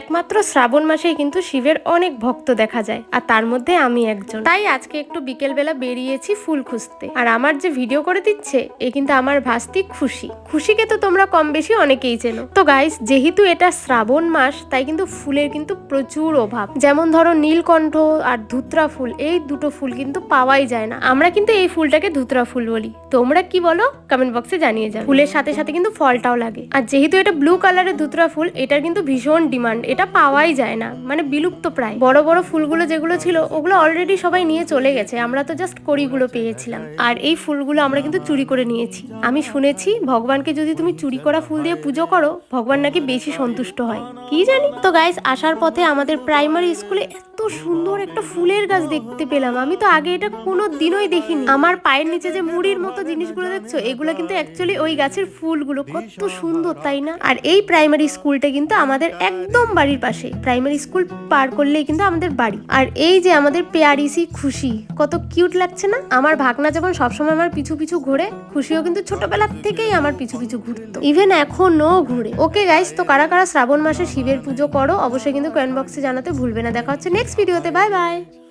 একমাত্র শ্রাবণ মাসেই কিন্তু শিবের অনেক ভক্ত দেখা যায়, আর তার মধ্যে আমি একজন। তাই আজকে একটু বিকেলবেলা বেরিয়েছি ফুল খুঁজতে। আর আমার যে ভিডিও করে দিচ্ছে এ কিন্তু আমার ভাস্তি খুশি। খুশিকে তো তোমরা কম বেশি অনেকেই চেনো। তো গাইস, যেহেতু এটা শ্রাবণ মাস তাই কিন্তু ফুলের কিন্তু প্রচুর অভাব। যেমন ধরো নীলকণ্ঠ আর ধুত্রা ফুল, এই দুটো ফুল কিন্তু পাওয়াই যায় না। আমরা কিন্তু এই ফুলটাকে ধুত্রা ফুল বলি। তোমরা কি বলো কমেন্ট বক্সে জানিয়ে যাও। ফুলের সাথে সাথে কিন্তু ফলটাও লাগে। আর যেহেতু এটা ব্লু কালারের ধুত্রা ফুল, এটার কিন্তু ভীষণ ডিমান্ড। এটা পাওয়াই যায় না, মানে বিলুপ্ত প্রায়। বড় বড় ফুলগুলো যেগুলো ছিল ওগুলো অলরেডি সবাই নিয়ে চলে গেছে, আমরা তো জাস্ট কড়িগুলো পেয়েছিলাম। আর এই ফুলগুলো আমরা কিন্তু চুরি করে নিয়েছি। আমি শুনেছি ভগবানকে যদি তুমি চুরি করা ফুল দিয়ে পুজো করো, ভগবান নাকি বেশি সন্তুষ্ট হয়, কি জানি। তো গাইস, আসার পথে আমাদের প্রাইমারি স্কুলে এত সুন্দর একটা ফুলের গাছ দেখতে পেলাম। আমি তো আগে এটা কোনো দিনই দেখিনি। আমার পায়ের নিচে যে মুড়ির মতো জিনিসগুলো দেখছো, এগুলো কিন্তু অ্যাকচুয়ালি ওই গাছের ফুলগুলো। কত সুন্দর তাই না? আর এই প্রাইমারি স্কুলটা কিন্তু আমাদের একদম বাড়ির পাশে। প্রাইমারি স্কুল পার করলেই কিন্তু আমাদের বাড়ি। আর এই যে আমাদের পেয়ারিসি খুশি, কত কিউট লাগছে না? আমার ভাগনা যেমন সবসময় আমার পিছু পিছু ঘুরে, খুশিও কিন্তু ছোটবেলা থেকেই আমার পিছু পিছু ঘুরতো, ইভেন এখনো ঘুরে। ওকে গাইস, তো কারা কারা শ্রাবণ মাসে শিবের পুজো করো অবশ্যই কিন্তু কমেন্ট বক্সে জানাতে ভুলবে না। দেখা হচ্ছে নেক্সট ভিডিওতে। Bye bye.